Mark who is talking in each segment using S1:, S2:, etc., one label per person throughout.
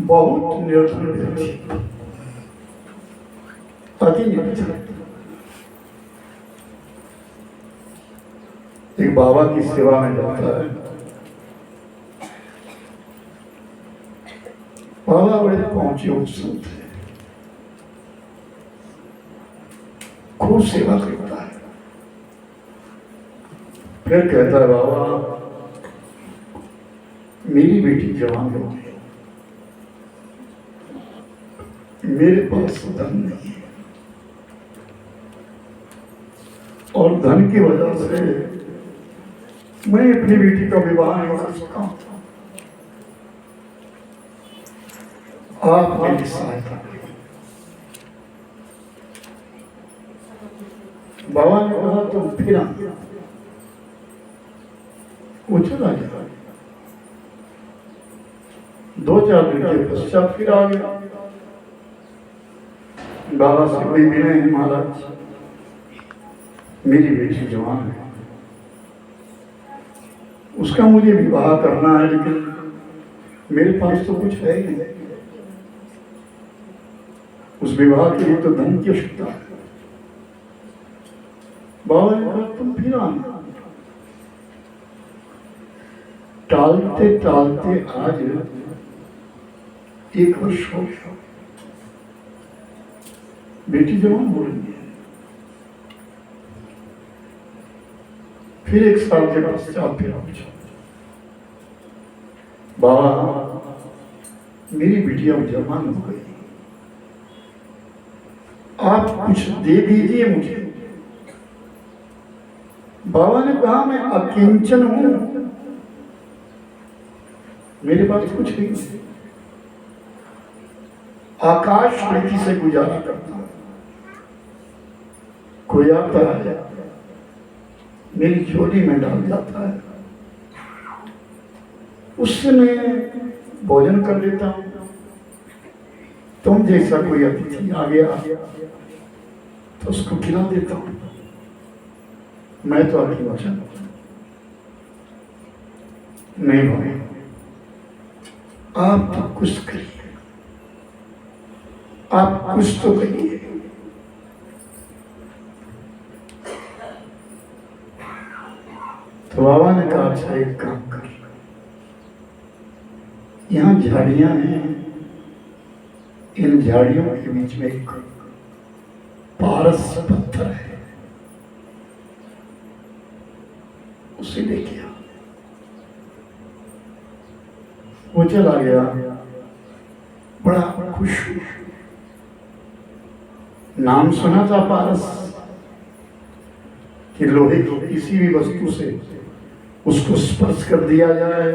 S1: बहुत निर्धन व्यक्ति, अति निर्धन, एक बाबा की सेवा में जाता है। बाबा बड़े पहुंचे हुए संत है, खूब सेवा करता है। फिर कहता है, बाबा मेरी बेटी जवान हो गई, मेरे पास धन नहीं है, और धन की वजह से मैं अपनी बेटी का विवाह नहीं कर सकता हूं, आप मेरी सहायता करें। बाबा ने कहा तुम फिर आ, वो चला गया। 2-4 दिन के पश्चात फिर आ गया। बाबा से कोई विनय है, महाराज मेरी बेटी जवान है, उसका मुझे विवाह करना है, लेकिन मेरे पास तो कुछ है ही नहीं, उस विवाह के लिए तो धन की आवश्यकता है। बाबा ने कहा तुम फिर आना। टालते टालते आज 1 वर्ष हो गया, बेटी जवान हो रही है। फिर 1 साल के पश्चात फिर पूछा, बाबा मेरी बिटिया जवान हो गई, आप कुछ दे दीजिए मुझे। बाबा ने कहा मैं अकिंचन हूं, मेरे पास कुछ नहीं, आकाश नीति से गुजारा करता हूं। कोई आता है मेरी झोली में डाल जाता है, उससे मैं भोजन कर लेता हूं। तुम जैसा कोई अतिथि आ गया तो उसको खिला देता हूं। मैं तो आपकी वचन नहीं भाई, आप तो कुछ करिए, आप कुछ तो करिए। तो बाबा ने कहा अच्छा एक काम कर, यहाँ झाड़ियां हैं, इन झाड़ियों के बीच में एक पारस पत्थर है, उसे लेके आ। वो चला गया, बड़ा खुश हुआ। नाम सुना था पारस कि लोहे की किसी भी वस्तु से उसको स्पर्श कर दिया जाए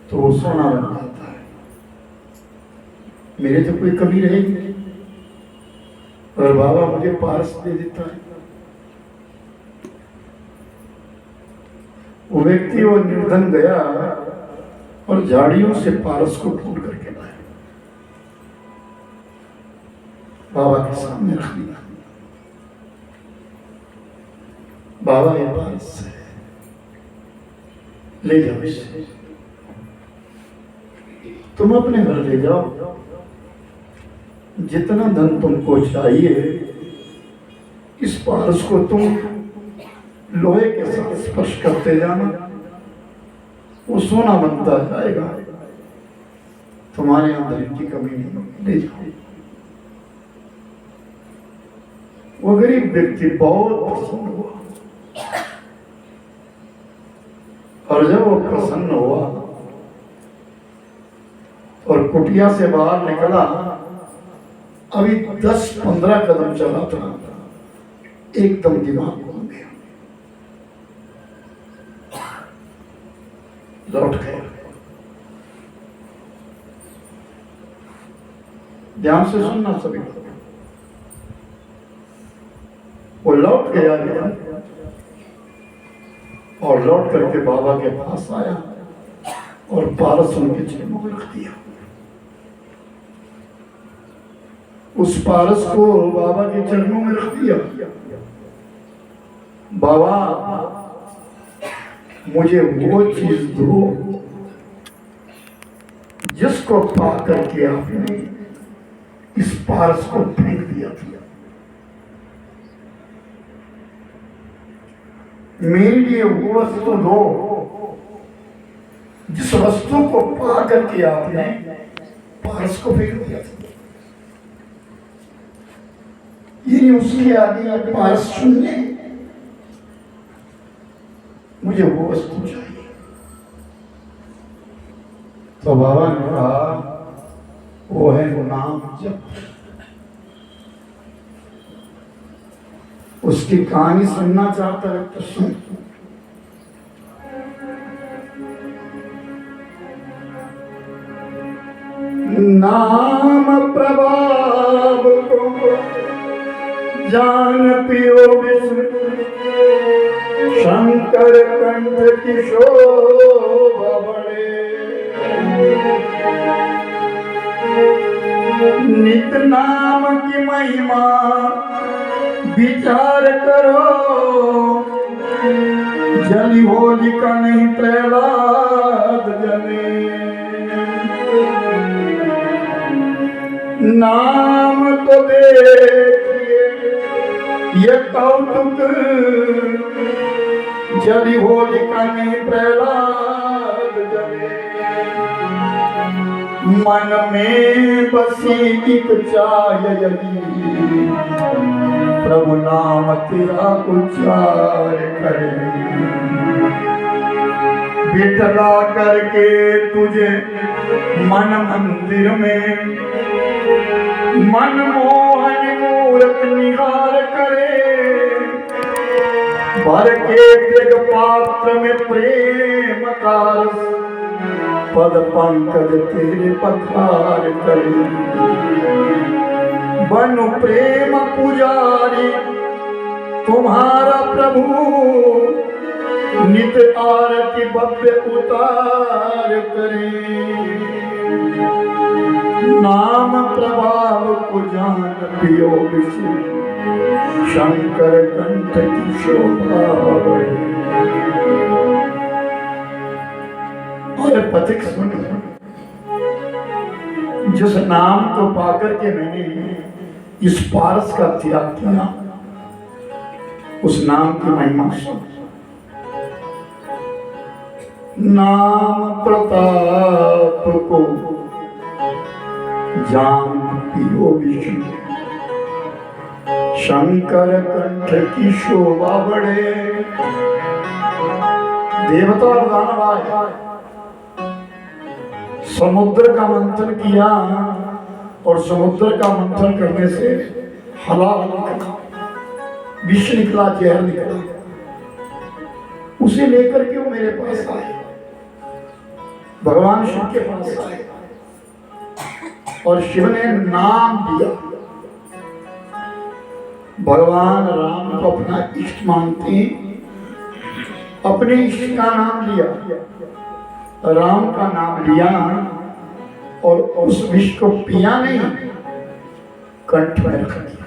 S1: तो वो सोना बन जाता है। मेरे तो कोई कमी रहेगी नहीं, और बाबा मुझे पारस दे देता है। वो व्यक्ति वो निर्धन गया और झाड़ियों से पारस को ढूंढ करके लाया, बाबा के सामने रख दिया। बाबा ये पारस है, ले जाओ इसे, तुम अपने घर ले जाओ, जितना धन तुमको चाहिए इस पारस को तुम लोहे के साथ स्पर्श करते जाना, वो सोना बनता जाएगा, तुम्हारे अंदर इनकी कमी नहीं होगी, ले जाओ। वो गरीब व्यक्ति बहुत प्रसन्न हुआ, और जब वो प्रसन्न हुआ और कुटिया से बाहर निकला, अभी 10-15 कदम चला था, एकदम दिमाग घूम गया, लौट गया। ध्यान से सुनना सभी, वो लौट गया और लौट करके बाबा के पास आया और पारस उनके चरणों में रख दिया। उस पारस को बाबा के चरणों में रख दिया। बाबा मुझे वो चीज दो जिसको पा करके आपने इस पारस को फेंक दिया था। मेरे लिए वो वस्तु दो जिस वस्तु को पा करके आपने पारस को फेंक दिया था। ये उसके आगे आप पारस सुनने, मुझे वो वस्तु चाहिए। तो बाबा ने कहा वो है वो नाम जप। उसकी कहानी सुनना चाहता है तो सुन। नाम प्रभाव को जान पियो विष्णु, शंकर कंठ की शोभा बढ़े। नित नाम की महिमा विचार करो, जली होलिका नहीं प्रहलाद जले। नाम तो देखिए ये कौतुक, जली होलिका नहीं प्रहलाद जले। मन में बसी एक चाय यदि, प्रभु नाम तेरा उच्चार करे। बिठला करके तुझे मन मंदिर में, मनमोहन मूर्त निहार करे। भर के जग पात्र में प्रेम का रस, पद पंकज तेरे पखार करे। बनु प्रेम पुजारी तुम्हारा प्रभु, नित आरती भव्य उतार करे। नाम प्रभाव को जान पियो विष्णु, शंकर कंठ की शोभा बढ़े। और पथिक सुन, जिस नाम को पाकर के मैंने इस पारस का त्याग किया, उस नाम की महिमा सुन। नाम प्रताप को जान पियो विष्णु, शंकर कंठ की शोभा बढ़े। देवता और दानव आए, समुद्र का मंथन किया और समुद्र का मंथन करने से हलाल निकला, विष निकला, जहर निकला। उसे लेकर के वो मेरे पास आए, भगवान शिव के पास आए और शिव ने नाम दिया। भगवान राम को अपना इष्ट मानते हैं, अपने इष्ट का नाम लिया, राम का नाम लिया और उस विष को पिया नहीं, कंठ में रख दिया,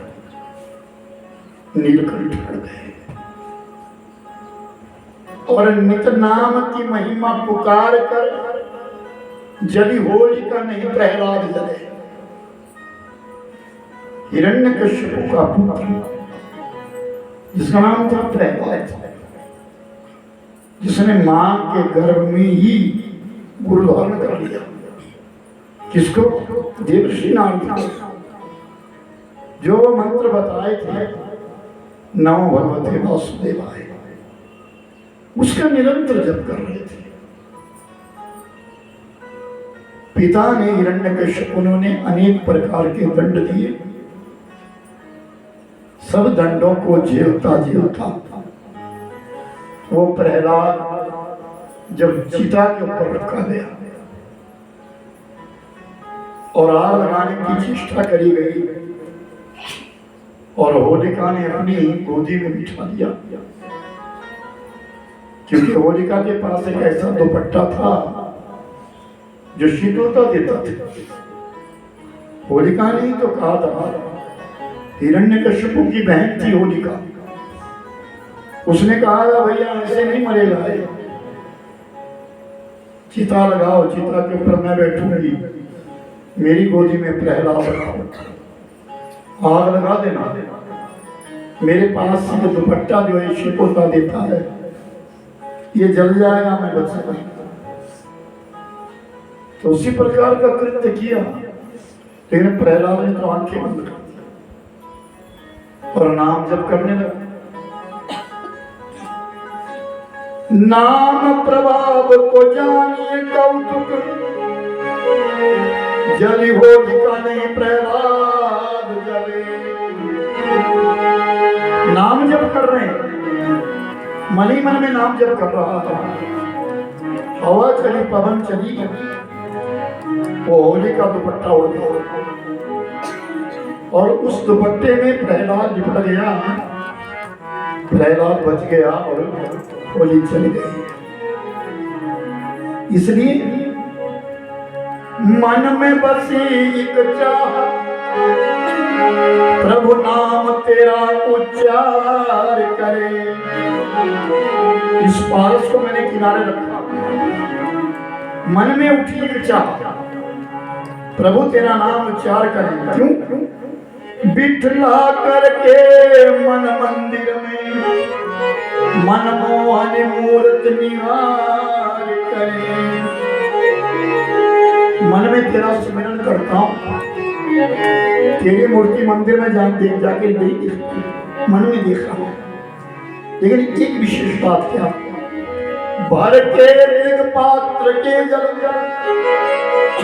S1: नीलकंठ पड़ गए। और नित नाम की महिमा पुकार कर, जली होलिका नहीं प्रहलाद जले। हिरण्यकश्यप का पुत्र जिसका नाम था प्रहलाद, जिसने मां के गर्भ में ही गुरु धारण कर लिया। किसको? देवर्षि नारद, जो मंत्र बताए थे नमो भगवते वासुदेवाय, उसका निरंतर जप कर रहे थे। पिता ने हिरण्यकश्यप, उन्होंने अनेक प्रकार के दंड दिए, सब दंडों को झेलता झेलता वो प्रहलाद जब चिता के ऊपर रखा गया और आग लगाने की चेष्टा करी गई और होलिका ने अपनी गोदी में बिठा दिया, क्योंकि होलिका के पास एक ऐसा दुपट्टा था जो शीतलता देता था। होलिका ने ही तो कहा था, हिरण्यकश्यप की बहन थी होलिका, उसने कहा था भैया ऐसे नहीं मरेगा। चिता लगाओ, चिता के ऊपर मैं बैठूंगी, मेरी गोदी में प्रहलाद लगाओ, आग लगा देना, मेरे पास से दुपट्टा जो है शिकोता देता है ये जल जाएगा, मैं बच सकूंगा। तो उसी प्रकार का कृत्य किया, लेकिन प्रहलाद ने तो आंखें बंद कर दी और नाम जप करने लगा। नाम प्रभाव को जानिए कौतुक, जली हो का नहीं प्रहलाद जले। नाम जप कर रहे हैं, मन ही मन में नाम जप कर रहा था। हवा चली, पवन चली, वो होली का दुपट्टा उड़ गया और उस दुपट्टे में प्रहलाद लिपट गया, प्रहलाद बच गया और होली चली गई। इसलिए मन में बसी एक चाह, प्रभु नाम तेरा उच्चार करे। इस पारस को मैंने किनारे रखा, मन में उठी एक चाह, प्रभु तेरा नाम उच्चार करें। क्यों? बिठला करके मन मंदिर में, मनमोहन मूर्त निहार करे। मन में तेरा स्मरण करता हूं, तेरी मूर्ति मंदिर में जाके देखी, मन में देखा। लेकिन एक विशेष बात क्या, भर के ऋग पात्र के जल,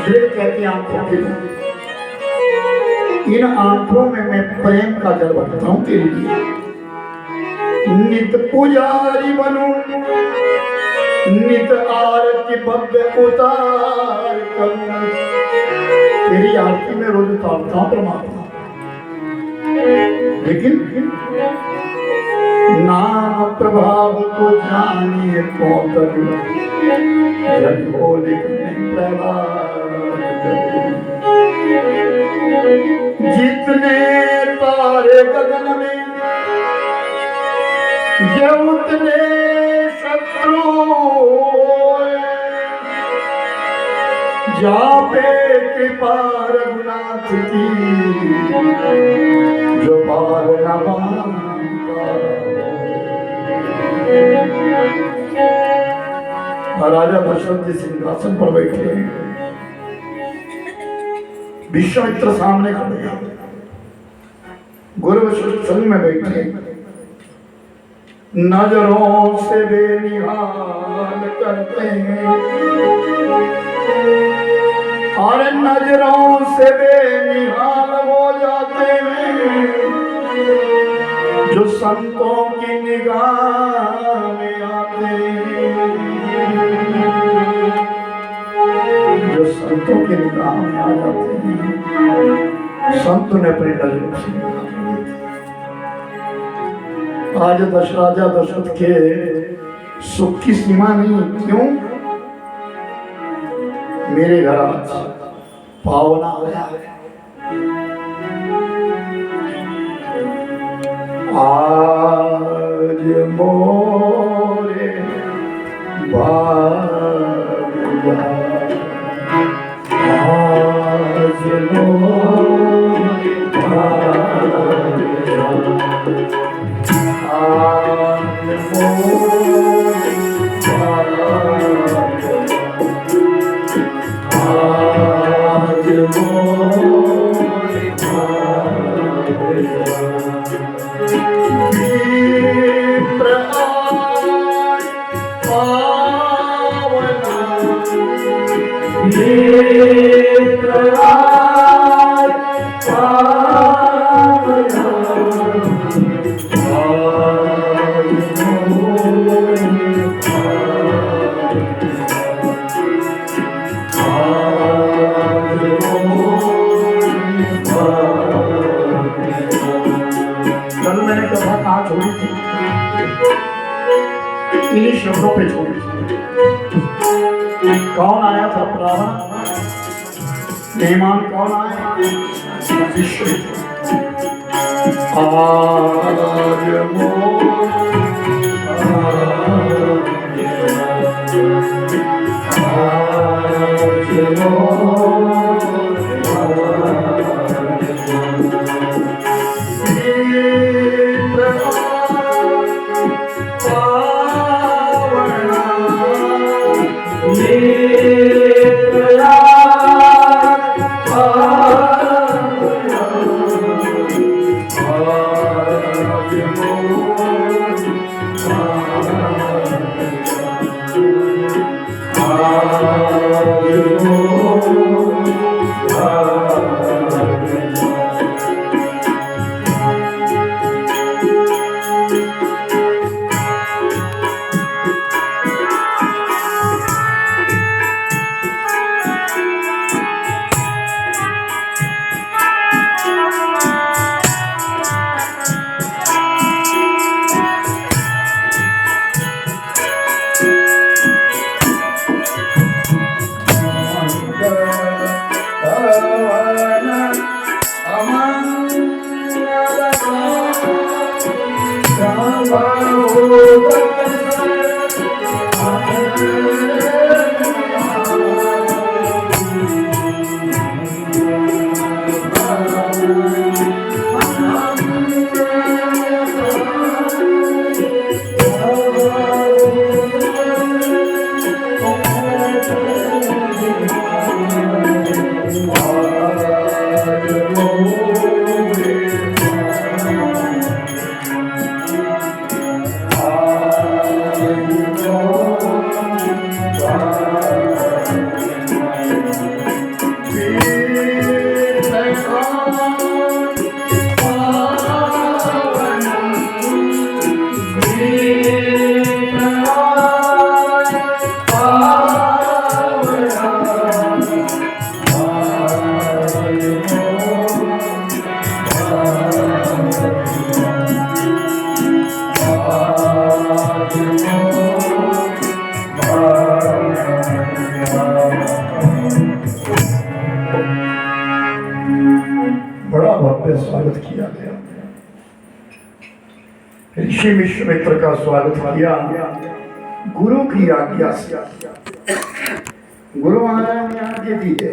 S1: ऋग कहते हैं आंखों के, इन आंखों में मैं प्रेम का जल भरता हूं तेरे लिए। नित पुजारी बनूं, नित आरती भव्य उतार करूं। तेरी आरती में रोज उतारता हूं परमात्मा, लेकिन नाम प्रभाव को जानिए कौन तक, जितने तारे गगन में ये उतने शत्रु, जा पे कृपा रघुनाथ की, जो पार न राजा दशरथ जी सिंहासन पर बैठे हैं, विश्वामित्र सामने खड़े हैं, गुरु वशिष्ठ संग में बैठे, नजरों से बेनिहाल करते हैं और नजरों से बेनिहाल हो जाते हैं, जो संतों की निगाह में आते हैं, जो संतों की निगाह में आ जाते हैं। संत ने अपनी नजरों से, आज राजा दशरथ के सुख की सीमा नहीं। क्यों? मेरे घर आज पावना आया, आज मोरे बाबा, आज मोरे इन्हीं शब्दों पे छोड़ी। कौन आया था? रावण। मेहमान कौन आए? विश्व। आज बड़ा भव्य स्वागत किया गया। ऋषि विश्वामित्र का स्वागत किया गुरु की आज्ञा से। गुरु महाराज ने आज्ञा दी है,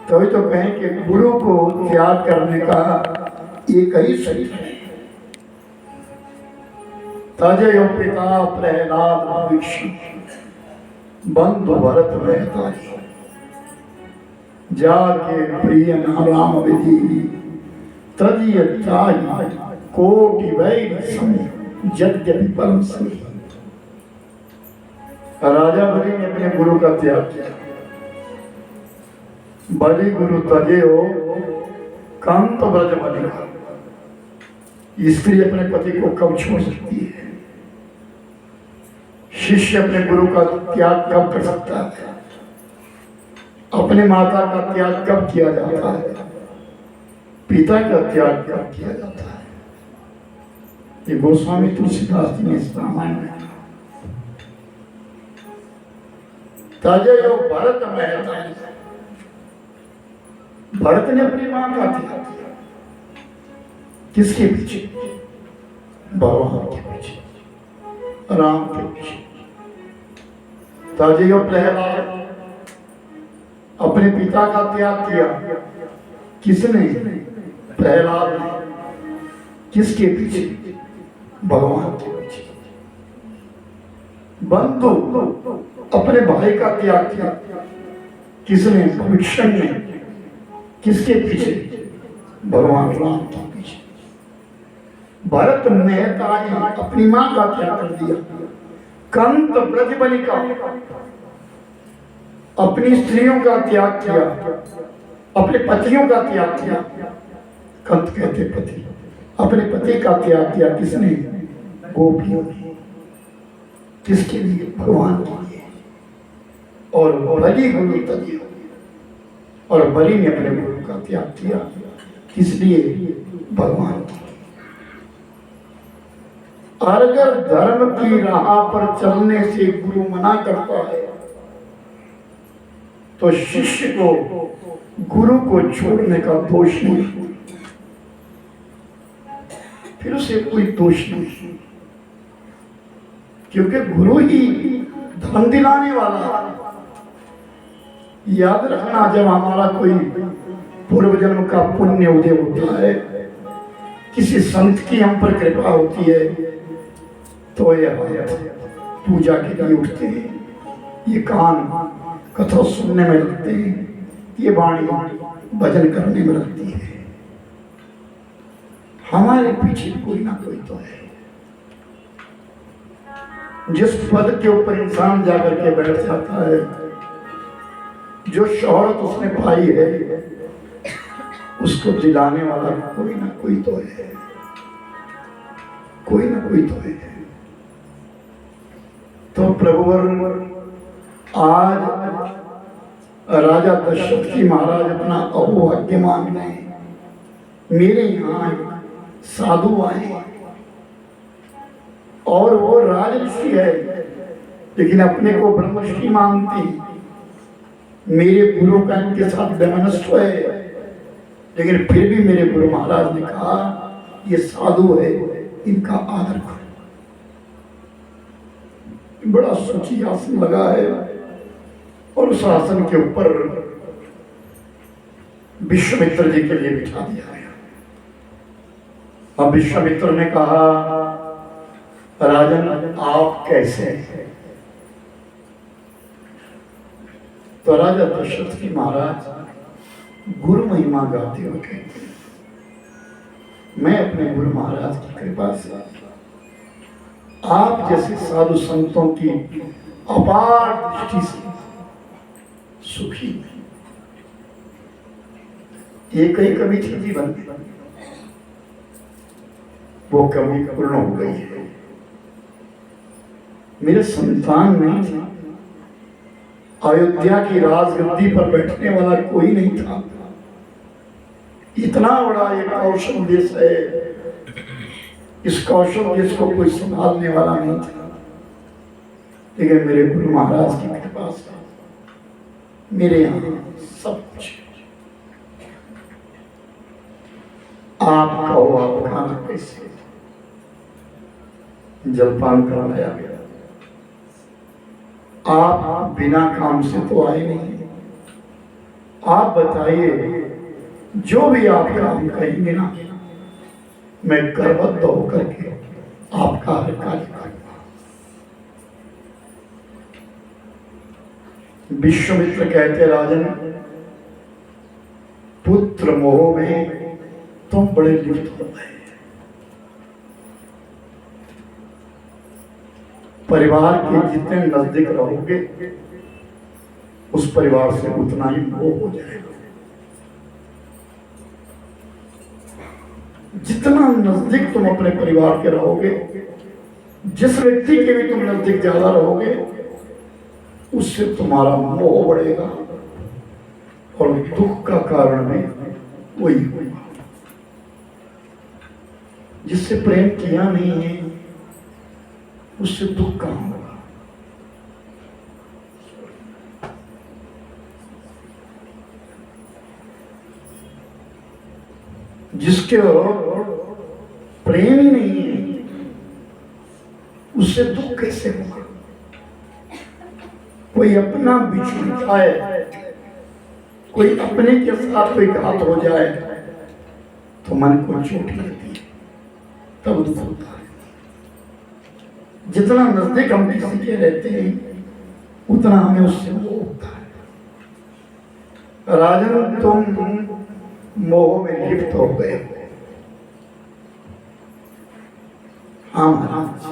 S1: तभी तो कहें कि गुरु को त्याग करने का एक ही सही है। तजयो पिता प्रहलाद भविष्य बंधु भरत रहता जाके प्रिय नाम विधि तजिय ताई कोटि वैर समय यद्यपि परम सही। राजा बलि ने अपने गुरु का त्याग किया। बलि गुरु तजे हो कांत ब्रज बलि। स्त्री अपने पति को कब छोड़ सकती है? शिष्य अपने गुरु का त्याग कब कर सकता है? अपने माता का त्याग कब किया जाता है? पिता का त्याग कब किया जाता है? ये गोस्वामी तुलसीदास जी ने इस रामायण में तजयो भरत मेहता। भरत ने अपनी मां का त्याग किया। किसके पीछे? भगवान के पीछे, राम के पीछे। तजयो प्रहलाद अपने पिता का त्याग किया। किसने? प्रहलाद ने। किसके पीछे? भगवान के पीछे। बंधु अपने भाई का त्याग किया। किसने? भविष्य ने। किसके पीछे? भगवान राम के पीछे। भरत मेहता ने अपनी मां का त्याग कर दिया। कंत ब्रज बलि का अपनी स्त्रियों का त्याग किया, अपने पतियों का त्याग किया। कंत कहते पति, अपने पति का त्याग किया। किसने? गोपियों ने। किसके लिए? भगवान के लिए। और बलि गुरु तजी, और बलि ने अपने गुरु का त्याग किया। किस लिए? भगवान के लिए। अगर धर्म की राह पर चलने से गुरु मना करता है तो शिष्य को गुरु को छोड़ने का दोष नहीं, फिर उसे कोई दोष नहीं, क्योंकि गुरु ही धर्म दिलाने वाला है। याद रखना, जब हमारा कोई पूर्व जन्म का पुण्य उदय होता है, किसी संत की हम पर कृपा होती है, तो यह पूजा के लिए उठते हैं, ये कान कथा सुनने में लगते हैं, ये वाणी भजन करने में लगती है। हमारे पीछे कोई ना कोई तो है। जिस पद के ऊपर इंसान जाकर के बैठ जाता है, जो शोहरत उसने पाई है, उसको दिलाने वाला कोई ना कोई तो है, कोई ना कोई तो है। तो प्रभुवर आज राजा दशरथ जी महाराज अपना अहोभाग्य मान रहे हैं। मेरे यहाँ साधु आए और वो राजऋषि है, लेकिन अपने को ब्रह्मर्षि मानते। मेरे गुरु का इनके साथ वैमनस्य है, लेकिन फिर भी मेरे गुरु महाराज ने कहा ये साधु है, इनका आदर करो। बड़ा सूची आसन लगा है और उस आसन के ऊपर विश्वामित्र जी के लिए बिठा दिया गया। अब विश्वामित्र ने कहा, राजन आप कैसे हैं? तो राजा दशरथ जी महाराज गुरु महिमा गाते हुए कहते हैं, मैं अपने गुरु महाराज की कृपा से आप जैसे साधु संतों की अपार दृष्टि से सुखी हूं। एक ही कमी थी जीवन में, वो कमी पूर्ण हो गई है। मेरे संतान नहीं थे, अयोध्या की राजगद्दी पर बैठने वाला कोई नहीं था। इतना बड़ा एक कौशल देश है, इस कौशल देश को कोई संभालने वाला नहीं था, लेकिन मेरे गुरु महाराज की कृपा से मेरे यहाँ सब कुछ। आप कहो आप खाना कैसे? जलपान करवाया गया। आप बिना काम से तो आए नहीं। आप बताइए, जो भी आप काम कहेंगे ना, मैं करबद्ध होकर के आपका हर कार्य करूंगा। विश्वामित्र कहते, राजन पुत्र मोह में तुम बड़े लिप्त हो गए। परिवार के जितने नजदीक रहोगे, उस परिवार से उतना ही मोह हो जाएगा। जितना नजदीक तुम अपने परिवार के रहोगे, जिस व्यक्ति के भी तुम नजदीक ज्यादा रहोगे, उससे तुम्हारा मोह बढ़ेगा और दुख का कारण भी वही होगा। जिससे प्रेम किया नहीं है, उससे दुख कहां होगा? जिसके प्रेम ही नहीं है, उससे दुख कैसे होगा? कोई अपना बिछड़ जाए, कोई अपने के साथ कोई घात हो जाए, तो मन को चोट लगती है, तब दुख होता है। जितना नजदीक हम किसी के रहते हैं, उतना हमें उससे मोह होता है। राजन तुम मोह में लिप्त हो गए। हाँ महाराज,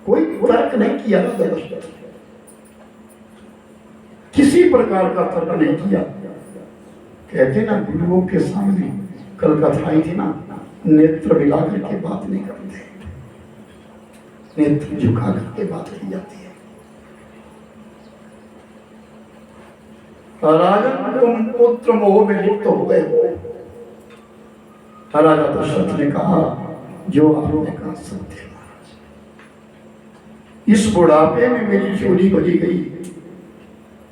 S1: कोई तर्क नहीं किया, किसी प्रकार का तर्क नहीं किया। कहते ना, गुरुओं के सामने कल कथाई थी ना, नेत्र मिला करके बात नहीं करते, नेत्र झुका करके बात की जाती है। राजन तुम पुत्र मोह में लिप्त हो गए हो। राजा दशरथ ने कहा, जो आपने कहा सत्य। इस बुढ़ापे में मेरी चोरी भरी गई,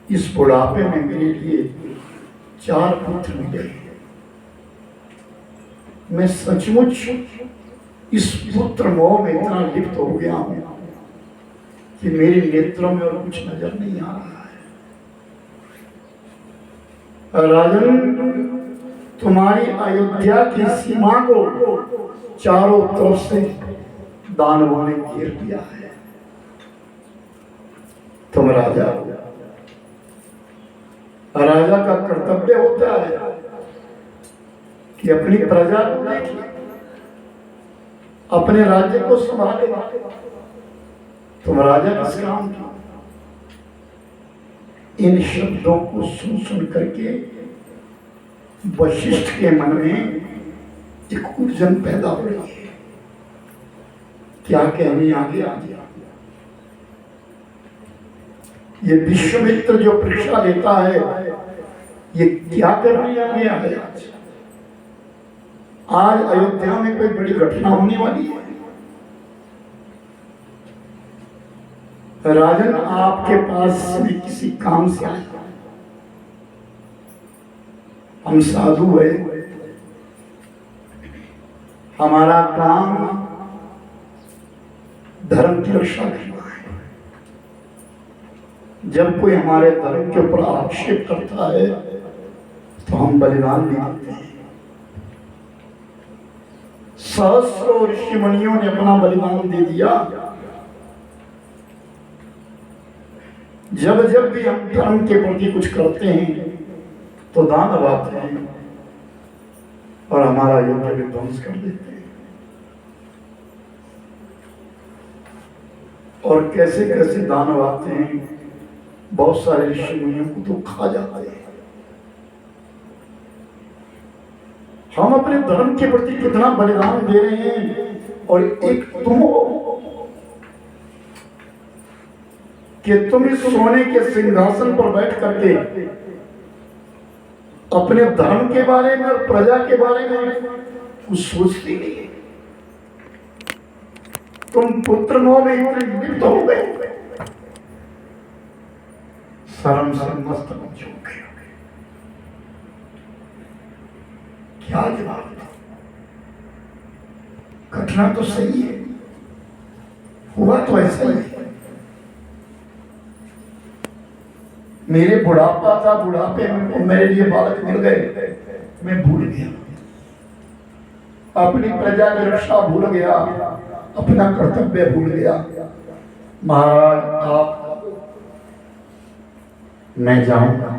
S1: इस बुढ़ापे में मेरे लिए 4 पुत्र मिले। मैं सचमुच इस पुत्र मोह में इतना लिप्त हो गया हूं कि मेरे नेत्रों में और कुछ नजर नहीं आ रहा है। राजन, तुम्हारी अयोध्या की सीमा को चारों तरफ से दानवों ने घेर दिया है। तुम राजा हो, राजा का कर्तव्य होता है कि अपनी प्रजा को देखे, अपने राज्य को संभाले। तुम राजा किस काम की? इन शब्दों को सुन सुन करके वशिष्ठ के मन में एक उलझन पैदा हो रही है। क्या कहने आगे आ गया? ये विश्वामित्र जो परीक्षा लेता है, ये क्या करने आ गया है? आज अयोध्या में कोई बड़ी घटना होने वाली है। राजन, आपके पास में किसी काम से आए, हम साधु है, हमारा काम धर्म की रक्षा करना है। जब कोई हमारे धर्म के ऊपर आक्षेप करता है तो हम बलिदान भी देते हैं। सहस्रों ऋषि मुनियों ने अपना बलिदान दे दिया। जब जब भी हम धर्म के प्रति कुछ करते हैं तो दानव आते हैं और हमारा यज्ञ विध्वंस कर देते हैं। और कैसे कैसे दानव आते हैं, बहुत सारे ऋषि मुनियों को तो खा जाते हैं। हम अपने धर्म के प्रति कितना बलिदान दे रहे हैं, और एक तुम हो कि तुम इस सोने के सिंहासन पर बैठ करके अपने धर्म के बारे में और प्रजा के बारे में कुछ सोचती नहीं। तुम पुत्र मोह में इतने लिप्त हो गए, शर्म से मस्तक झुक गए। क्या जवाब? घटना तो सही है, हुआ तो ऐसा ही है। मेरे बुढ़ापा था, बुढ़ापे में मेरे लिए बालक मिल गए, मैं भूल गया, अपनी प्रजा की रक्षा भूल गया, अपना कर्तव्य भूल गया। महाराज, आप, मैं जाऊंगा,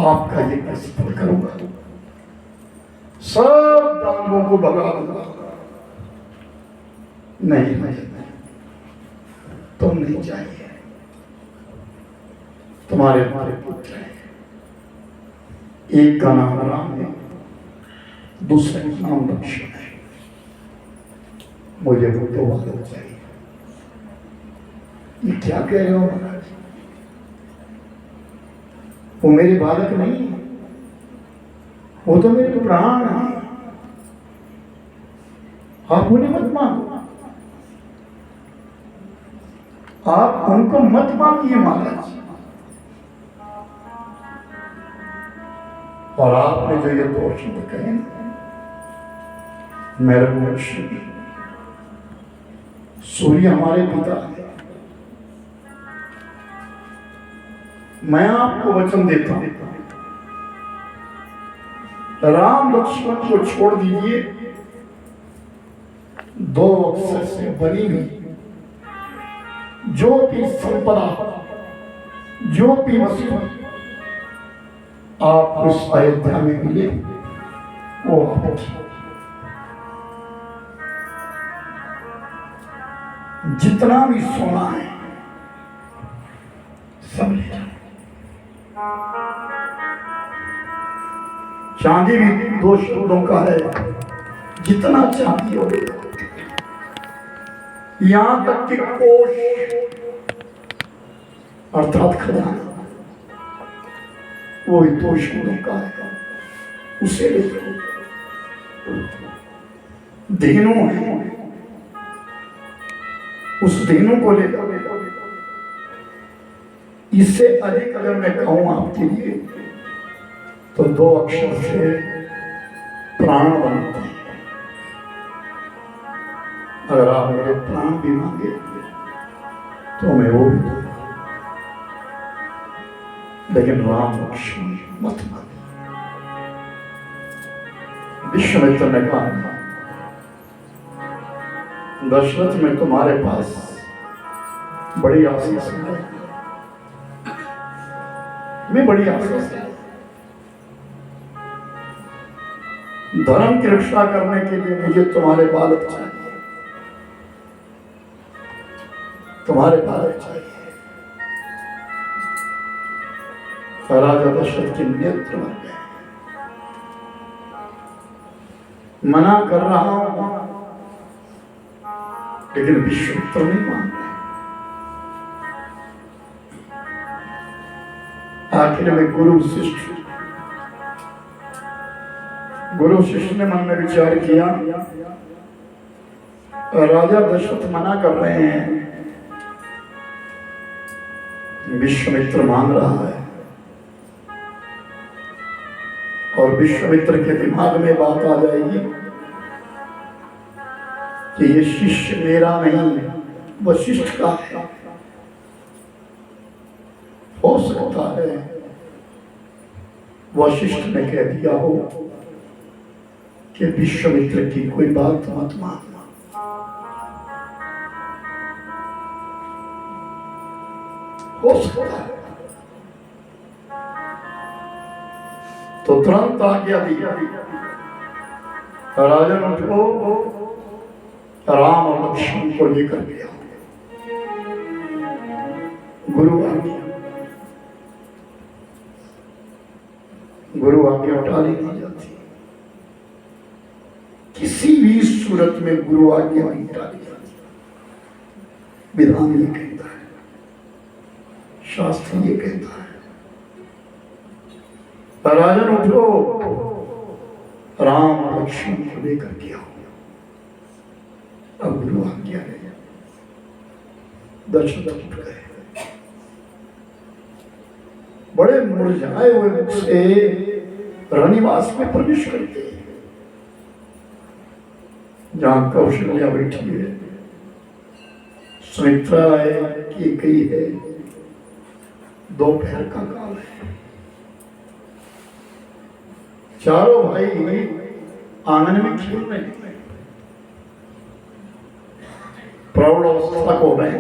S1: आपका यज्ञ सफल करूंगा, सब दानवों को भगा दूंगा। नहीं, तुम नहीं चाहिए। तुम्हारे पुत्र हैं, एक का नाम राम है, दूसरे का नाम लक्ष्मण है। मुझे वो तो बालक चाहिए। ये क्या कह रहे हो महाराज? वो मेरे बालक नहीं, वो तो मेरे प्राण है। आप उन्हें मत मांगो, आप उनको मत मांगिए महाराज। और आपने जो ये दोष कहे मेरे मनुष्य, सूर्य हमारे पिता है, मैं आपको वचन देता हूं, राम लक्ष्मण को छोड़ दीजिए। 2 अक्षर से बनी हुई जो भी संपदा, जो भी वस्तु आप उस अयोध्या में मिले, वो आपकी। जितना भी सोना है सब ले जाओ। चांदी भी 2 शब्दों का है, जितना चांदी हो, यहां तक कि कोष अर्थात खजाना, वो भी 2 शब्दों का है, उसे ले जाओ। धेनु है, उस धेनु को ले जाओ। इससे अधिक अगर मैं कहूं आपके लिए तो 2 अक्षर से प्राण बनते हैं। अगर आप मेरे प्राण भी मांगे तो मैं वो भी दूंगा। लेकिन राम लक्ष्मण मत माने। विश्वामित्र ने कहा, दशरथ में तुम्हारे पास बड़ी आशीष है, मैं बड़ी आशीष है। धर्म की रक्षा करने के लिए मुझे तुम्हारे बालक चाहिए, तुम्हारे बालक चाहिए। राजा दशरथ के नेत्र बन गए। मना कर रहा हूं, लेकिन विश्वामित्र नहीं मान रहे। आखिर में गुरु शिष्य ने मन में विचार किया, राजा दशरथ मना कर रहे हैं, विश्वामित्र मान रहा है। और विश्वामित्र के दिमाग में बात आ जाएगी कि ये शिष्य मेरा नहीं, वशिष्ठ का है। हो सकता है वशिष्ठ ने कह दिया हो कि विश्वामित्र की कोई बात मत मानना। हो सकता है। तो तुरंत आज्ञा दी, राजन उठो, राम और लक्ष्मण को लेकर गया। गुरु आज्ञा टाली नहीं जाती, किसी भी सूरत में गुरु आज्ञा नहीं टाली जाती। विधान ये कहता है, शास्त्र ये कहता है, राजन उठो, राम और लक्ष्मण को लेकर के आओ। अब गुरु आज्ञा है, दशरथ उठ गए। बड़े मुरझाए हुए मुख से रनिवास में प्रवेश करते हैं, जहां कौशल्या बैठी है, सुमित्रा है, कैकेयी है। दोपहर का काल है, चारों भाई आंगन में खेल रहे हैं, प्रौढ़ अवस्था को रहे।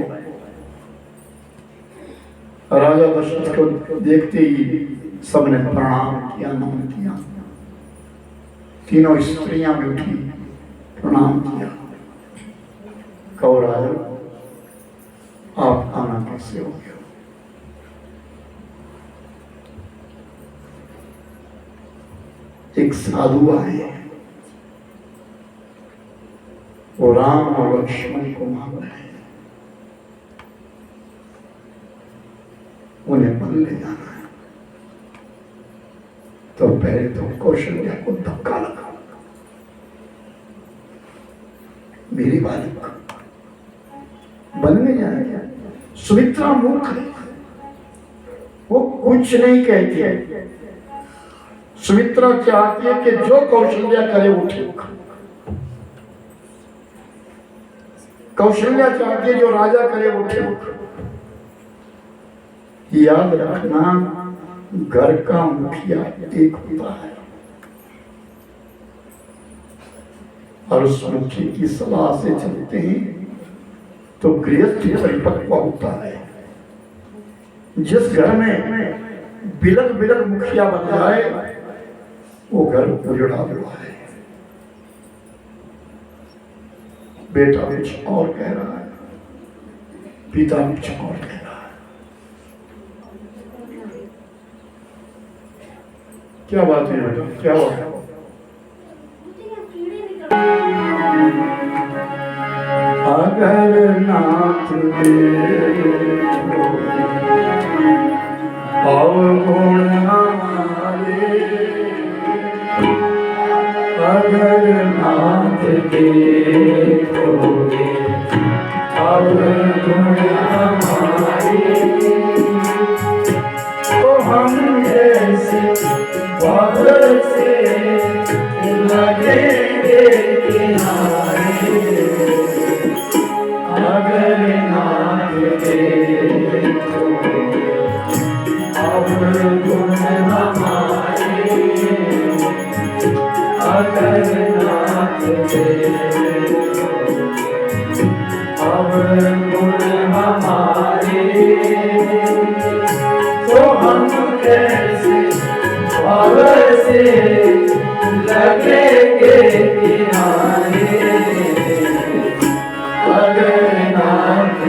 S1: राजा दशरथ को देखते ही सबने प्रणाम किया, नमन किया। तीनों स्त्रियां भी उठी, प्रणाम किया। कहो राजा, आप आना कैसे हो गया? एक साधु आए, वो राम और लक्ष्मण को मांग रहे हैं, उन्हें वन ले जाना है। तो पहले तो कौशल्या को धक्का लगा, मेरी बालिक वन में जाएगा। सुमित्रा मूर्ख है, वो कुछ नहीं कहती है। सुमित्रा चाहती है कि जो कौशल्या करे वो ठीक। कौशल्या चाहती है जो राजा करे वो ठीक। याद रखना, घर का मुखिया एक होता है, और उस मुखिया की सलाह से चलते हैं तो गृहस्थ परिपक्व होता है। जिस घर में बिलक बिलक मुखिया बन जाए, वो घर उजड़ा हुआ है। बेटा कुछ और कह रहा है, पिता कुछ और कह रहा है। क्या बात है बेटा, क्या बात है? अगर नाथ अवगुण हमारे, अगर नाथ देखोगे अवगुण हमारे, तो हम जैसे बादल से लगेंगे किनारे। अगर नाथ देखोगे
S2: गुण हमारे अगर नाथ अब गुण हमारे तो हम कैसे भव से लगेंगे किनारे अगर नाथ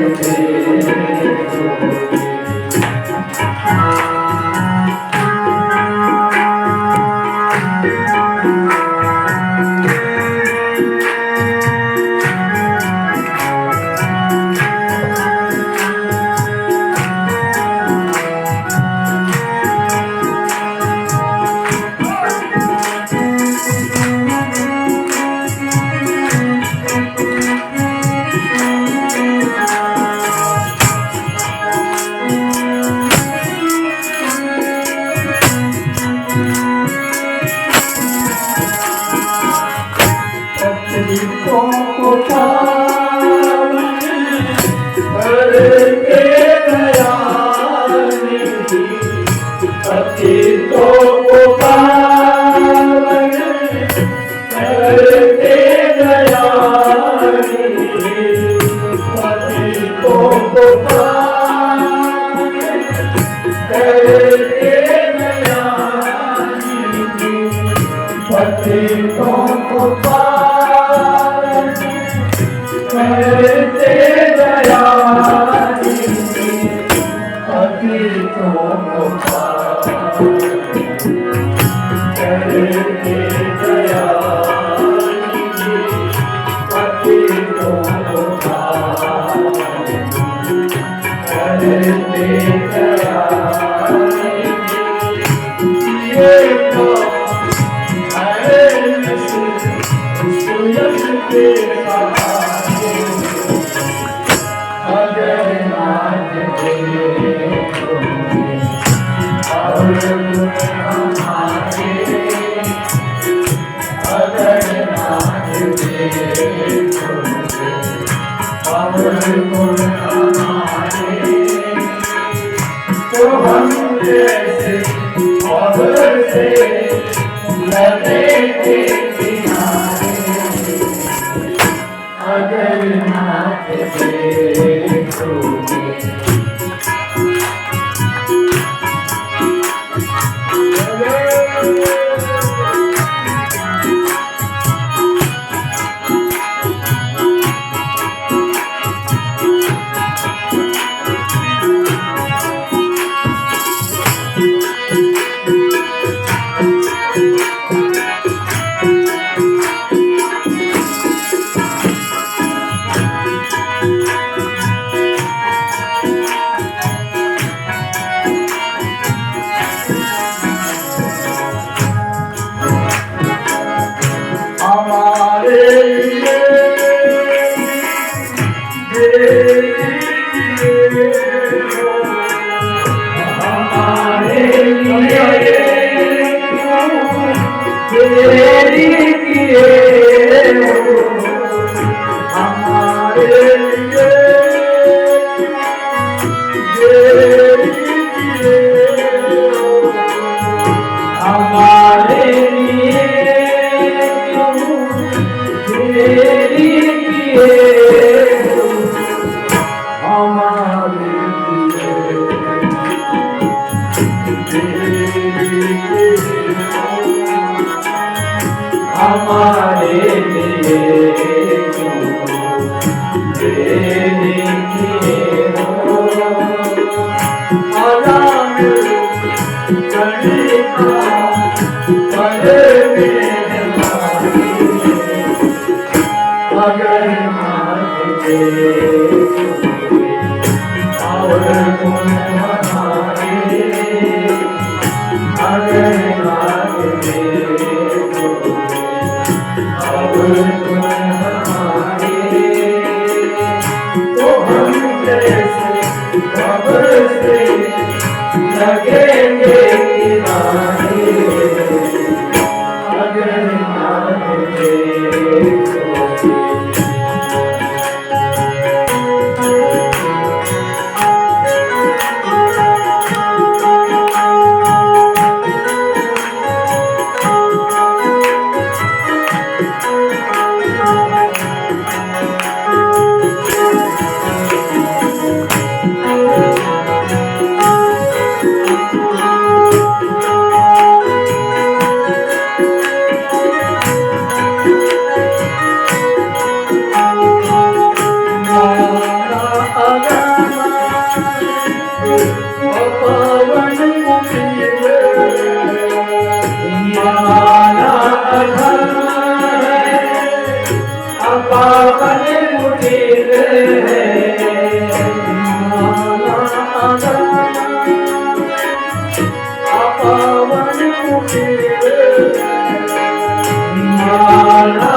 S2: माना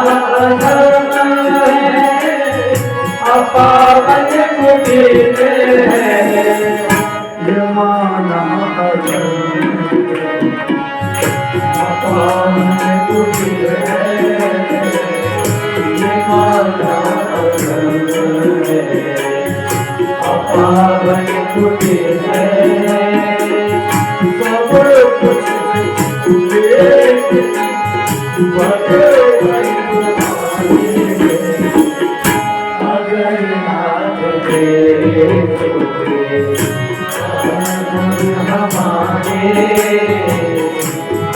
S2: धर्म है अपावन कुटिल है
S1: ये माना
S2: अपावन कुटिल है ये माना धर्म है अपावन कुटिल है सब कुछ देख अगर नाथ दे हमारे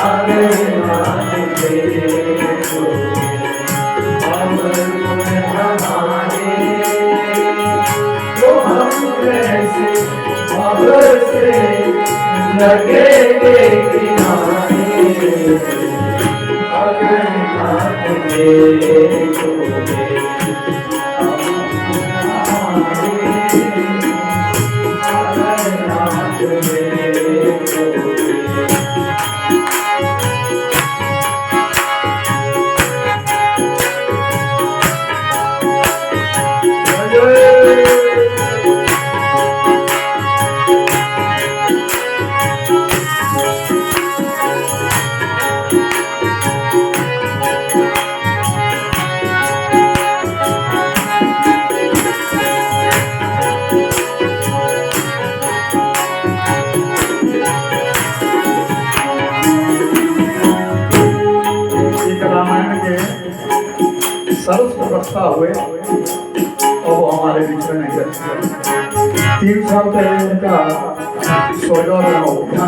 S2: अगर नाथ दे हमारे तो हम कैसे लगे किनारे अगर नाथ दे
S1: सरस प्रवक्ता हुए और वो हमारे बीच में नहीं रहते। 3 साल पहले उनका स्वर्गवास हो गया।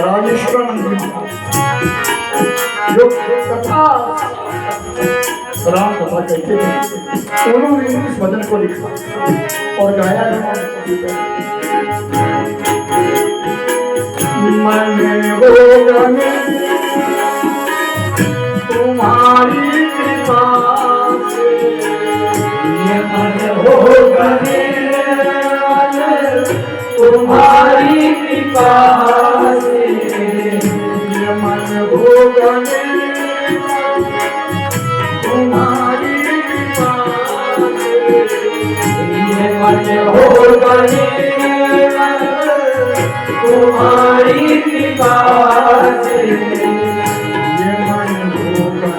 S1: राजेश्वरानंद जी जो कथा राम कथा कहते थे उन्होंने इस भजन को लिखा और गाया मन होगा तुम्हारी कृपा से
S2: ये मन होगा तुम्हारी कृपा से
S1: ये मन होगा तुम्हारी कृपा से
S2: ये मन होगा तुम्हारी कृपा से
S1: ये मन होगा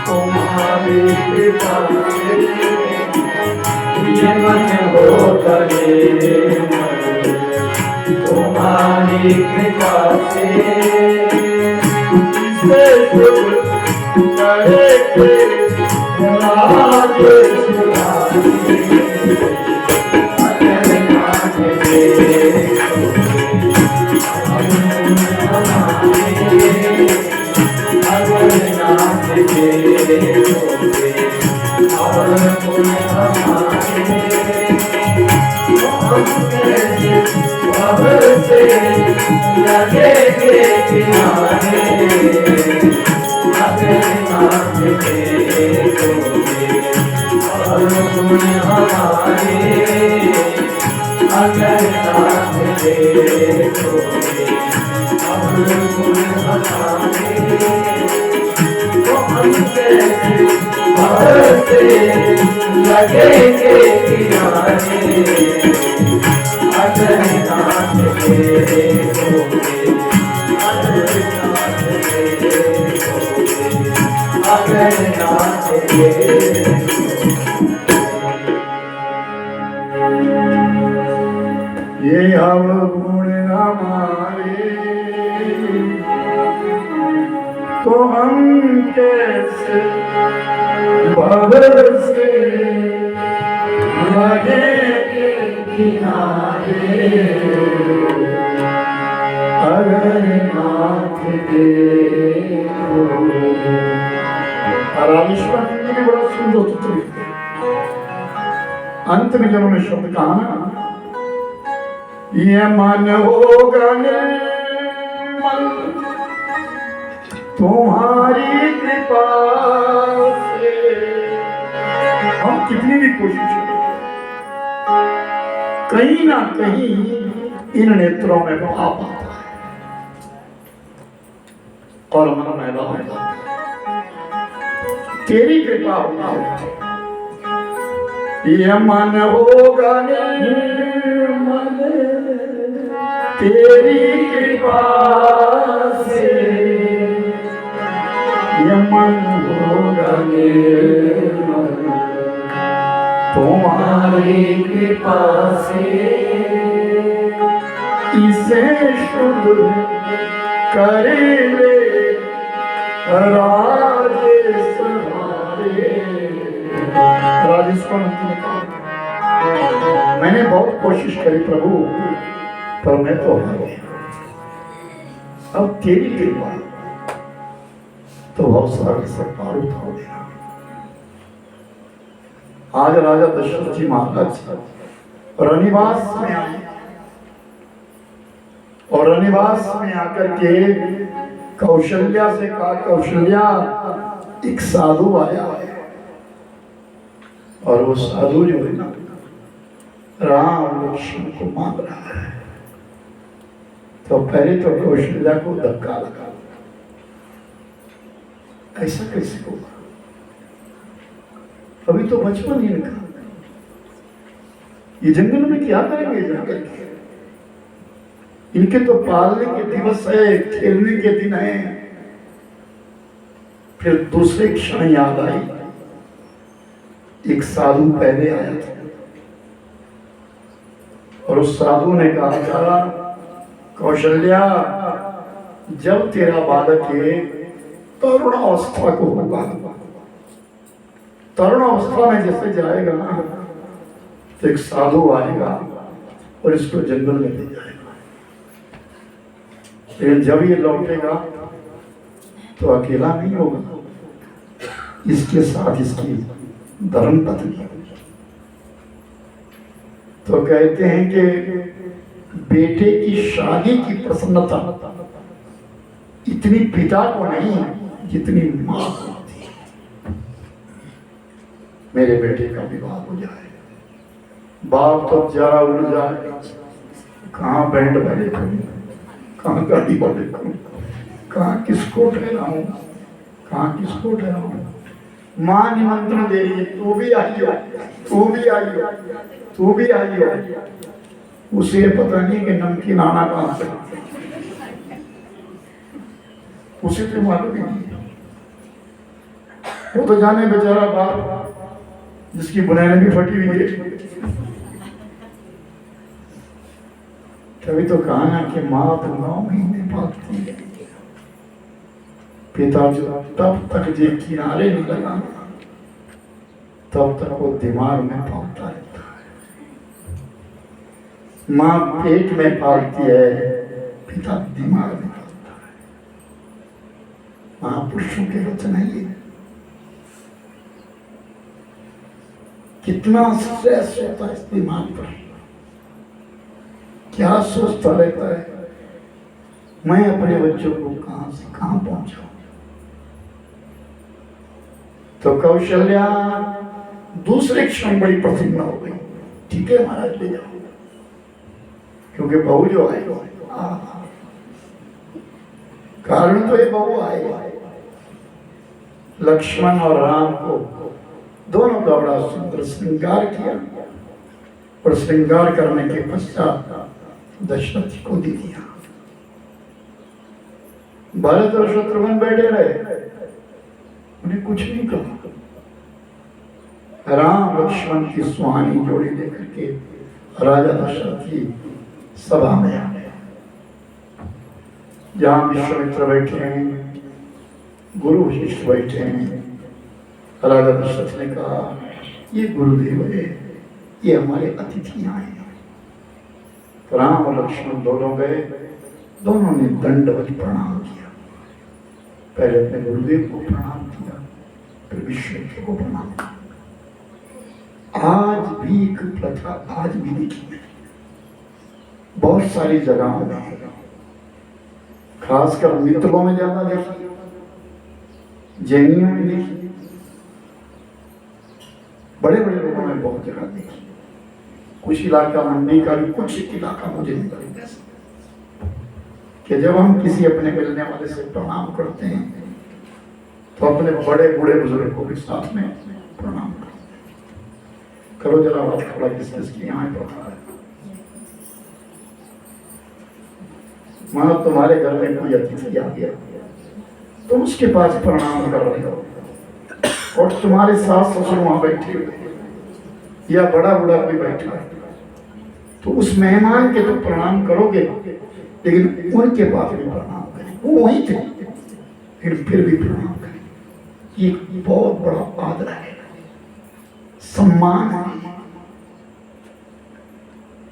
S1: तुम्हारी कृपा से
S2: ये मन होगा तुम्हारी कृपा से
S1: इसे शुभ करे के राजे
S2: लगे किनारे अगर नाथ और तुम हमारे अगर नाथ देखोगे और तुम हमारे तो हम कैसे भरोसे लगेंगे किनारे अगर नाथ देखोगे अगर नाथ देखोगे अगर नाथ देखोगे
S1: ये अवगुण हमारे तो हम कैसे भरोसे लगे किनारे अगर नाथ देखोगे। रामेश्वर जी ने बड़ा सुंदर चित्र लिखते हैं। अंत में जब उन्होंने शब्द कहा ना ये मन होगा निर्मल तुम्हारी कृपा से। हम कितनी भी कोशिश करें कहीं ना कहीं इन नेत्रों में भाव आता है। और मन मैला हो जाता है। तेरी कृपा होगी, ये मन होगा निर्मल तेरी कृपा से, ये मन होगा निर्मल तुम्हारी कृपा से, इसे शुद्ध करेंगे राजेश मैंने बहुत कोशिश करी प्रभु, पर मैं तो हार गया। अब तेरी कृपा तो बहुत सारा सब पार उठा देना। आज राजा दशरथ जी महाराज रनिवास में आए और रनिवास में आकर के कौशल्या से कहा, कौशल्या एक साधु आया है और वो साधु जो है ना राम लक्ष्मण को मांग रहा है। तो पहले तो कौशल्या को धक्का लगा, ऐसा कैसे होगा, अभी तो बचपन ही इनका, ये जंगल में क्या करेंगे, जंगल इनके तो पालने के दिवस है, खेलने के दिन है। फिर दूसरे क्षण याद आई, एक साधु पहले आया था और उस साधु ने कहा, कौशल्या जब तेरा बालक है तरुण अवस्था को होगा, तरुण अवस्था में जैसे जाएगा ना तो एक साधु आएगा और इसको जंगल में ले जाएगा। लेकिन जब ये लौटेगा तो अकेला नहीं होगा, इसके साथ इसकी धर्म पत्नी होगी। तो कहते हैं कि बेटे की शादी की प्रसन्नता इतनी पिता को नहीं जितनी मां को होती है। मेरे बेटे का विवाह हो जाए, बाप तो जरा उड़ जाए, कहाँ बैंड बजे करूं, कहाँ गाड़ी वाले करूं, कहाँ किसको ठहराऊं, कहाँ किसको ठहराऊं। मां निमंत्रण दे रही है, तू भी आई हो, तू भी आई हो, तू भी आई हो। उसे पता नहीं कि नमकीन आना कहां से, उसे तो मालूम ही नहीं। वो तो जाने बेचारा बाप जिसकी बुनियाद भी फटी हुई है। तभी तो कहा ना कि माँ तो 9 महीने पालती है, पिता जो तब तक जे किनारे नहीं लगा तब तक वो दिमाग में पालता रहता है। माँ पेट में पालती है, पिता दिमाग में पालता है। महापुरुषों के वचन है ये। कितना स्ट्रेस होता है इस दिमाग पर, क्या सोचता रहता है, मैं अपने बच्चों को कहां से कहां पहुंचाऊं। तो कौशल्या दूसरे क्षण बड़ी प्रसन्न हो गई, ठीक है महाराज ले जाओ, क्योंकि बहू जो आए कारण तो ये बहू आए। लक्ष्मण और राम को दोनों का बड़ा सुंदर श्रृंगार किया और श्रृंगार करने के पश्चात दशरथ को दे दिया। भरत और शत्रुघ्न बैठे रहे, उन्हें कुछ नहीं कहा। राम लक्ष्मण की सुहानी जोड़ी लेकर के राजा दशरथ की सभा में आ गए, जहां विश्वामित्र बैठे हैं, गुरु वशिष्ठ बैठे हैं। राजा दशरथ ने कहा, ये गुरुदेव है, ये हमारे अतिथि आए हैं। राम और लक्ष्मण दोनों गए, दोनों ने दंडवत प्रणाम किया। पहले अपने गुरुदेव को प्रणाम किया, फिर विश्वामित्र को प्रणाम किया। आज भी एक प्रथा आज भी देखी है बहुत सारी जगहों में, खासकर मित्रों में ज्यादा देखी, जैनियों में देखी, बड़े बड़े लोगों में बहुत जगह देखी। कुछ इलाका मंडी का भी, कुछ इलाका मुझे नहीं लगता कि जब हम किसी अपने मिलने वाले से प्रणाम करते हैं तो अपने बड़े बूढ़े बुजुर्ग को भी साथ में प्रणाम करो। जरा बात थोड़ा किस की यहाँ प्रणाम है। मानो तुम्हारे घर में कोई अतिथि आ गया, तुम उसके पास प्रणाम कर रहे हो और तुम्हारे सास ससुर वहां बैठे हुए या बड़ा बूढ़ा कोई बैठा है, तो उस मेहमान के तो प्रणाम करोगे, लेकिन उनके पास भी प्रणाम करें। वो वहीं थे फिर भी प्रणाम करें। ये बहुत बड़ा आदर है, सम्मान है।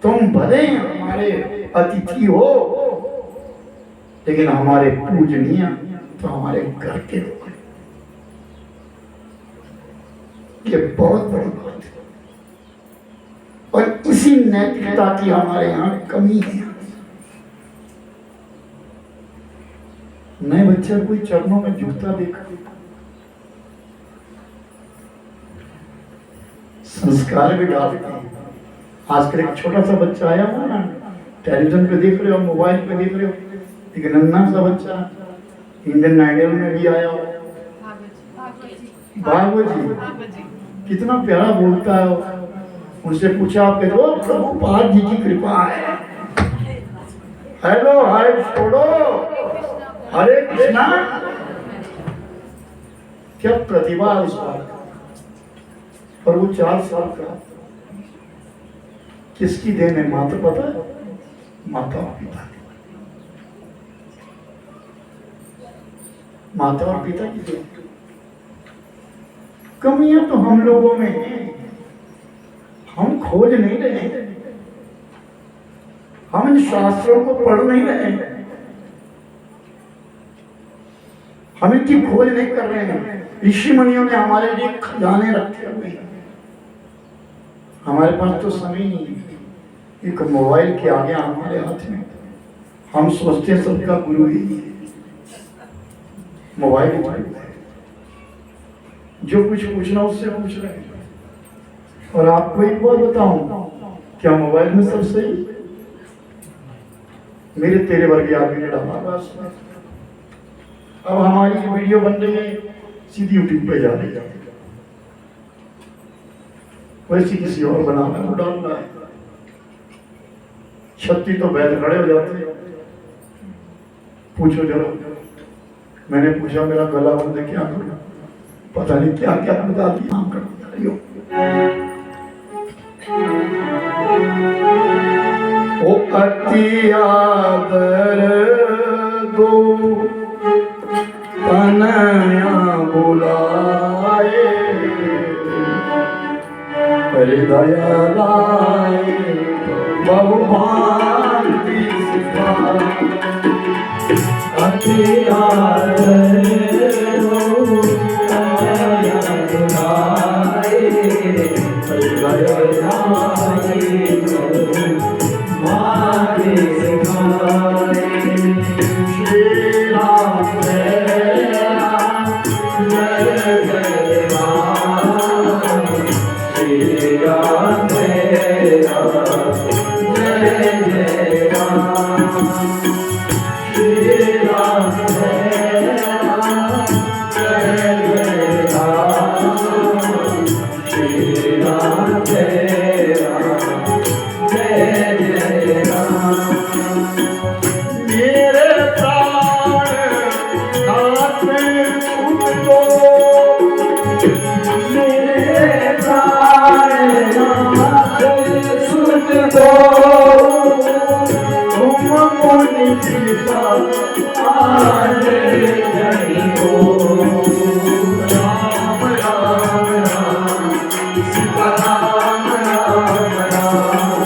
S1: तुम भले हमारे अतिथि हो, लेकिन हमारे पूजनीय तो हमारे घर के लोग हैं। ये बहुत बड़ी बात है और इसी नैतिकता की हमारे यहाँ कमी है। नए बच्चे कोई चरणों में झुकता देखा, संस्कार भी डालते हैं। आजकल एक छोटा सा बच्चा आया हुआ ना, टेलीविजन पे देख रहे हो, मोबाइल पे देख रहे हो, एक नन्हा सा बच्चा इंडियन आइडल में भी आया हो, भागवत जी कितना प्यारा बोलता है। उनसे पूछा, आप कहते हो प्रभुपाद जी की कृपा है। हेलो हाय छोड़ो, हरे कृष्णा। क्या प्रतिभा इस बात का। और वो 4 साल का, किसकी देन है माता पता है? माता और पिता की। माता और पिता की देन। कमियां तो हम लोगों में हैं, हम खोज नहीं रहे, हम इन शास्त्रों को पढ़ नहीं रहे, हम इनकी खोज नहीं कर रहे हैं। ऋषि मुनियों ने हमारे लिए खजाने रखे हुए हैं, हमारे पास तो समय नहीं है। एक मोबाइल के आगे हमारे हाथ में, हम सोचते हैं सबका गुरु ही है मोबाइल। जो कुछ पूछना उससे पूछ रहे हैं। और आपको एक बात बताऊं, क्या मोबाइल में सब सही? मेरे तेरे वर्ग आदमी ने डाला बस। अब हमारी जो वीडियो बन रही है सीधी यूट्यूब पे जा रही है, वैसी किसी और बना रहा है, वो डाल रहा है। छत्ती तो बैठ खड़े हो जाते हैं। पूछो जरा, मैंने पूछा मेरा गला बंद क्या करूं, पता नहीं क्या क्या बता दिया। ओ अति आदर दो तनया बुलाए, हृदय लाए बहुभांति सिखाए। अति आदर दो तनया बुलाए, हृदय लाए बहुभांति सिखाए। श्री राम जय राम जय जय राम, श्री राम जय राम जय जय राम, श्री राम जय राम जय जय राम, श्री राम जय राम जय जय राम। मेरे प्राण नाथ तुमको, मेरे प्राण नाथ तुमको, तुम मुनि कृपा आने नहीं हो। राम राम राम सीता राम राम राम,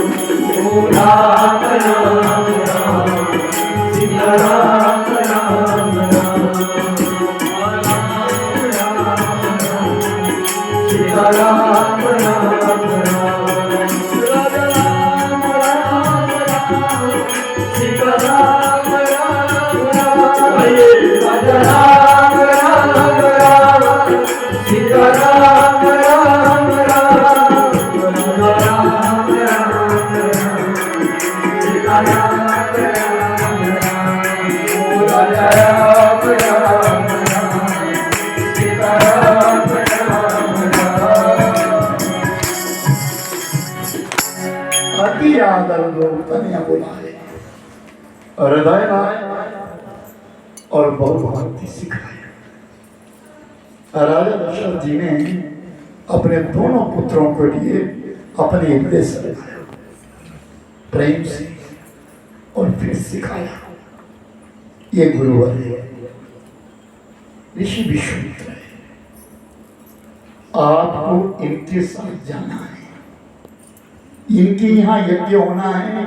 S1: ओ राम राम राम सीता राम राम राम, राम राम राम सीता राम राम राम, राजा राम राम राम सीता राम राम राम, राजा राम राम राम सीता राम राम राम, राजा राम राम राम सीता राम राम राम। दर्द तनिया बुलाए, हृदय लाए और बहुभारती सिखाए। राजा दशरथ जी ने अपने दोनों पुत्रों के लिए अपने हृदय से लगाया, प्रेम से, और फिर सिखाया। ये गुरुवर है, ऋषि विश्वामित्र है। आपको इनके साथ जाना है, इनके यहाँ यज्ञ होना है,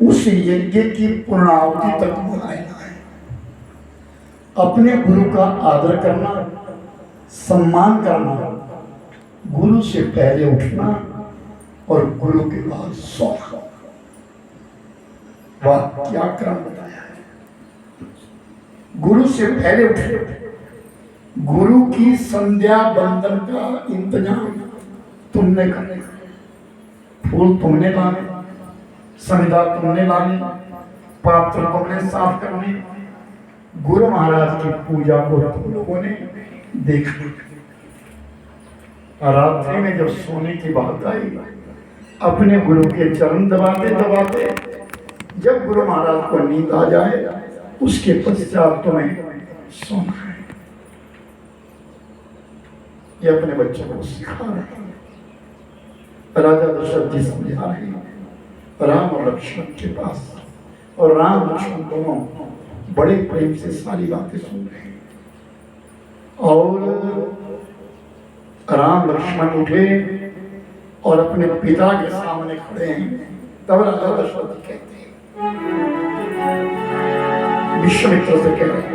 S1: उस यज्ञ की पूर्णाहुति तक बुलाना है। अपने गुरु का आदर करना, सम्मान करना, गुरु से पहले उठना और गुरु के बाद सोना। वाह, क्या क्रम बताया है। गुरु से पहले उठे, गुरु की संध्या बंदन का इंतजाम तुमने करने, फूल तुमने लाने, संविदा तुमने लाने, पात्र तुमने साफ करने, गुरु महाराज की पूजा को तुम लोगों ने देखा। रात्रि में जब सोने की बात आई, अपने गुरु के चरण दबाते दबाते जब गुरु महाराज को नींद आ जाए, उसके पश्चात तुम्हें सोना है। ये अपने बच्चों को सिखा रहे हैं। राजा दशरथ जी समझा रहे हैं राम और लक्ष्मण के पास, और राम लक्ष्मण दोनों बड़े प्रेम से सारी बातें सुन रहे हैं। और राम लक्ष्मण उठे और अपने पिता के सामने खड़े हैं। तब राजा दशरथ जी कहते हैं, विश्वामित्र से कह रहे हैं,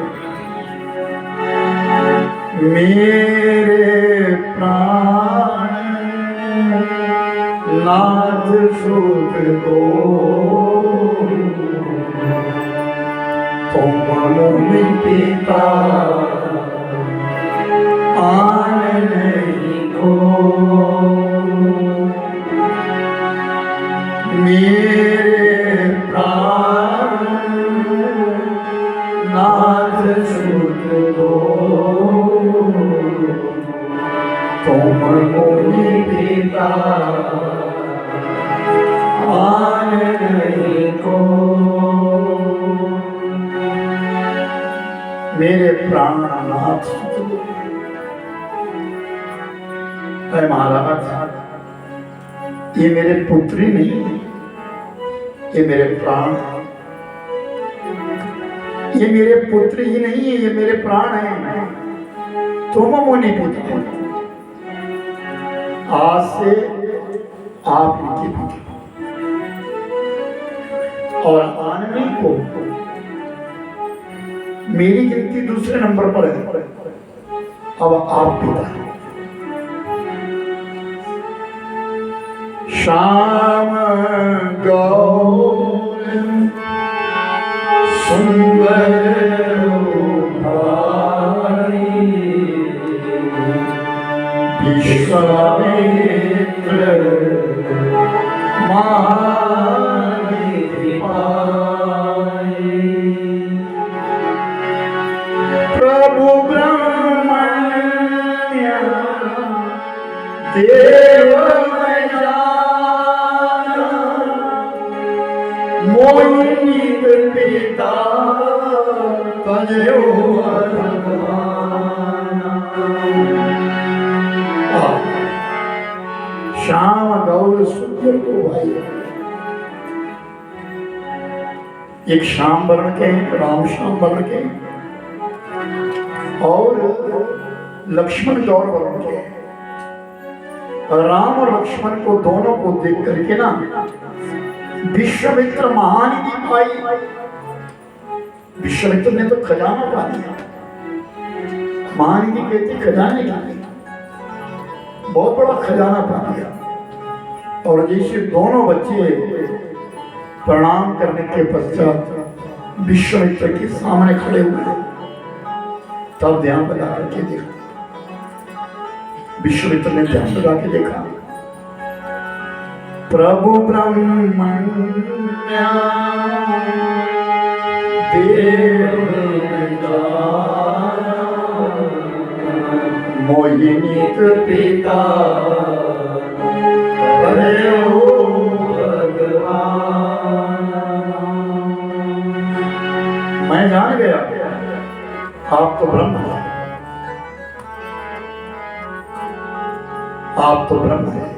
S1: मेरे प्राण नाथ सुख दो, तुम मुनि पिता आन नहीं दो। मेरे प्राण नाथ सुख दो, तुम मुनि पिता आन नहीं को। मेरे प्राणनाथ सुख दो। अरे महाराज, ये मेरे पुत्री नहीं है, ये मेरे प्राण, ये मेरे पुत्र ही नहीं है, ये मेरे प्राण है। तुम मुनि पुत्र, आज से आप इनके पुत्र, और आनने को मेरी गिनती दूसरे नंबर पर है, अब आप पिता। श्याम गौर सुंदर भाई, विश्वामित्र महानिधि पाई, प्रभु ब्रह्मण्य देव मोहिनी पिता तजो श्याम गौर सुंदर को भाई, एक श्याम वर्ण के, राम श्याम वर्ण के, और लक्ष्मण गौर वर्ण के। राम और लक्ष्मण को दोनों को देख करके ना विश्वामित्र महानिधि पाई। विश्वामित्र ने तो खजाना पा लिया, महानिधि कहते खजाने का, बहुत बड़ा खजाना पा लिया। और जैसे दोनों बच्चे प्रणाम करने के पश्चात विश्वामित्र के सामने खड़े हुए, तब ध्यान लगा करके देखा। विश्वामित्र ने ध्यान लगा के देखा, प्रभु ब्रह्मण्य देव मोहिनी पिता भगवान, मैं जान गया आप तो ब्रह्म हैं, आप तो ब्रह्म हैं।